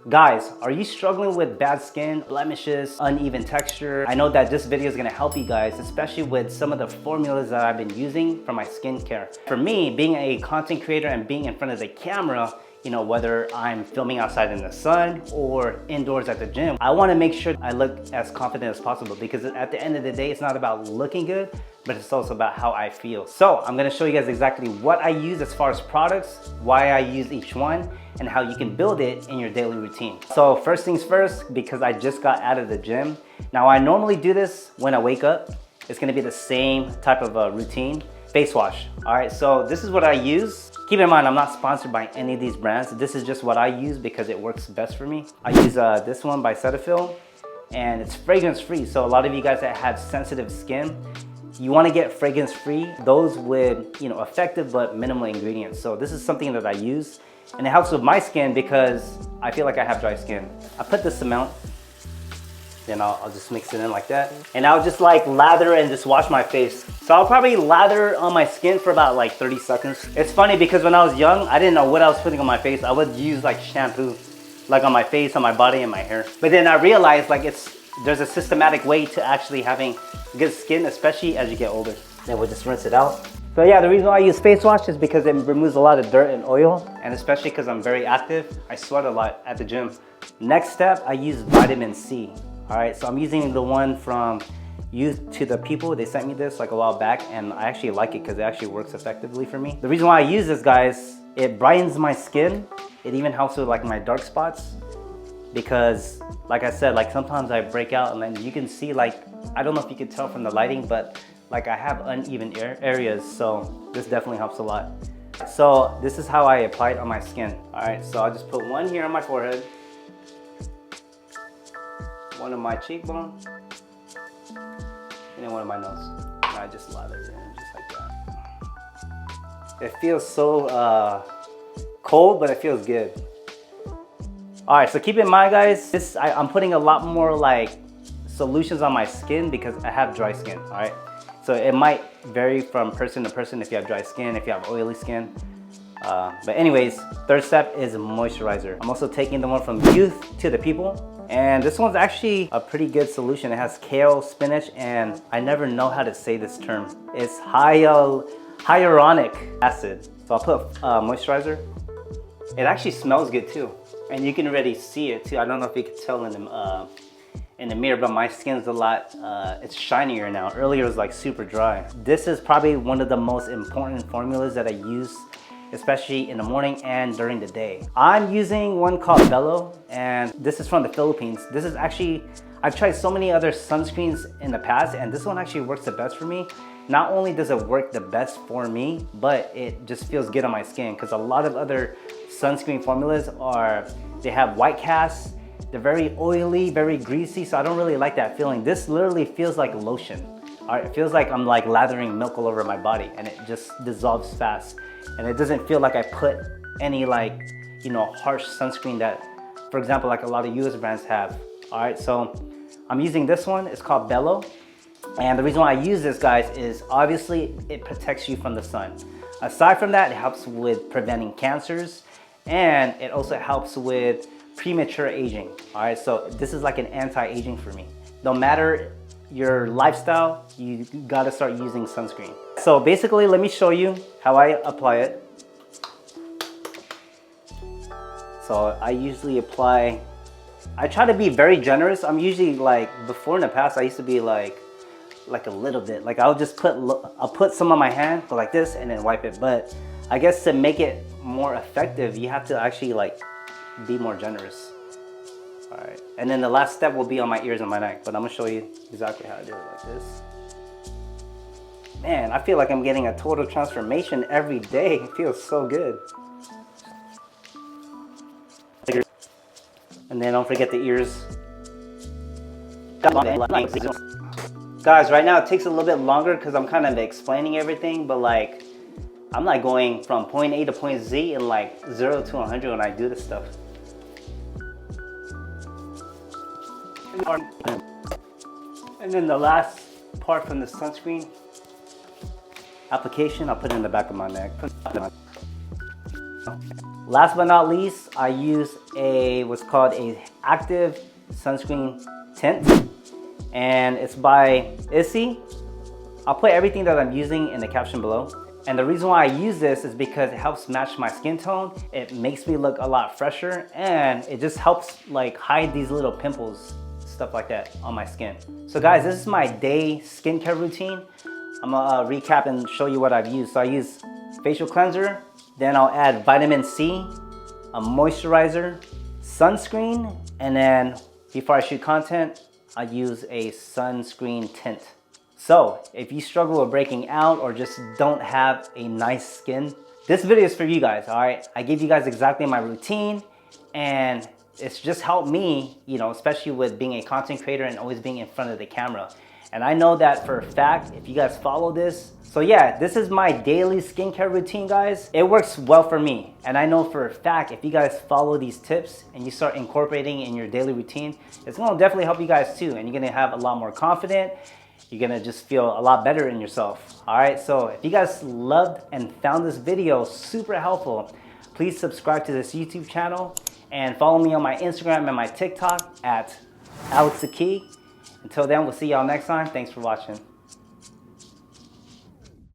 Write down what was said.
Guys, are you struggling with bad skin, blemishes, uneven texture? I know that this video is gonna help you guys, especially with some of the formulas that I've been using for my skincare. For me, being a content creator and being in front of the camera, you know, whether I'm filming outside in the sun or indoors at the gym, I wanna make sure I look as confident as possible, because at the end of the day, it's not about looking good, but it's also about how I feel. So I'm gonna show you guys exactly what I use as far as products, why I use each one, and how you can build it in your daily routine. So first things first, because I just got out of the gym. Now I normally do this when I wake up. It's gonna be the same type of routine. Face wash, all right? So this is what I use. Keep in mind, I'm not sponsored by any of these brands. This is just what I use because it works best for me. I use this one by Cetaphil, and it's fragrance free. So a lot of you guys that have sensitive skin, you wanna get fragrance free, those with, you know, effective but minimal ingredients. So this is something that I use, and it helps with my skin because I feel like I have dry skin. I put this amount, then I'll just mix it in like that. And I'll just like lather and just wash my face. So I'll probably lather on my skin for about like 30 seconds. It's funny because when I was young, I didn't know what I was putting on my face. I would use like shampoo, like on my face, on my body, and my hair. But then I realized like there's a systematic way to actually having good skin, especially as you get older. Then we'll just rinse it out. So yeah, the reason why I use face wash is because it removes a lot of dirt and oil, and especially because I'm very active, I sweat a lot at the gym. Next step, I use vitamin C. All right, so I'm using the one from Youth to the People. They sent me this like a while back, and I actually like it because it actually works effectively for me. The reason why I use this, guys, it brightens my skin. It even helps with like my dark spots, because like I said, like sometimes I break out and then you can see, like, I don't know if you can tell from the lighting, but like I have uneven areas, so this definitely helps a lot. So this is how I apply it on my skin. All right, so I'll just put one here on my forehead, one on my cheekbone, and then one on my nose. And I just lather it in just like that. It feels so cold, but it feels good. All right, so keep in mind, guys, I'm putting a lot more like solutions on my skin because I have dry skin, all right? So it might vary from person to person if you have dry skin, if you have oily skin. But anyways, third step is moisturizer. I'm also taking the one from Youth to the People. And this one's actually a pretty good solution. It has kale, spinach, and I never know how to say this term. It's hyaluronic acid. So I'll put moisturizer. It actually smells good too. And you can already see it too. I don't know if you can tell in the mirror, but my skin's a lot, it's shinier now. Earlier it was like super dry. This is probably one of the most important formulas that I use, especially in the morning and during the day. I'm using one called Belo, and this is from the Philippines. This is actually, I've tried so many other sunscreens in the past, and this one actually works the best for me. Not only does it work the best for me, but it just feels good on my skin, because a lot of other sunscreen formulas they have white casts, they're very oily, very greasy, so I don't really like that feeling. This literally feels like lotion. All right, it feels like I'm like lathering milk all over my body, and it just dissolves fast. And it doesn't feel like I put any like, you know, harsh sunscreen that, for example, like a lot of US brands have. All right, so I'm using this one. It's called Belo. And the reason why I use this, guys, is obviously it protects you from the sun. Aside from that, it helps with preventing cancers, and it also helps with premature aging. All right, so this is like an anti-aging for me. No matter your lifestyle, you gotta start using sunscreen. So basically, let me show you how I apply it. So I usually apply, I try to be very generous. I'm usually like, before in the past, I used to be like a little bit. Like I'll put some on my hand, go like this, and then wipe it. But I guess to make it more effective, you have to actually like be more generous. All right, and then the last step will be on my ears and my neck, but I'm gonna show you exactly how to do it like this. Man, I feel like I'm getting a total transformation every day. It feels so good. And then don't forget the ears. Guys, right now it takes a little bit longer because I'm kind of explaining everything, but like, I'm like going from point A to point Z in like 0 to 100 when I do this stuff. And then the last part from the sunscreen application, I'll put it in the back of my neck. Last but not least, I use what's called a active sunscreen tint, and it's by Issy. I'll put everything that I'm using in the caption below. And the reason why I use this is because it helps match my skin tone. It makes me look a lot fresher, and it just helps like hide these little pimples, stuff like that on my skin. So guys, this is my day skincare routine. I'm gonna recap and show you what I've used. So I use facial cleanser, then I'll add vitamin C, a moisturizer, sunscreen, and then before I shoot content, I use a sunscreen tint. So if you struggle with breaking out or just don't have a nice skin, this video is for you guys, all right? I give you guys exactly my routine, and it's just helped me, you know, especially with being a content creator and always being in front of the camera. And I know that for a fact, if you guys follow this, so yeah, this is my daily skincare routine, guys. It works well for me. And I know for a fact, if you guys follow these tips and you start incorporating in your daily routine, it's gonna definitely help you guys too. And you're gonna have a lot more confident. You're gonna just feel a lot better in yourself. All right, so if you guys loved and found this video super helpful, please subscribe to this YouTube channel and follow me on my Instagram and my TikTok at Alex the Key. Until then, we'll see y'all next time. Thanks for watching.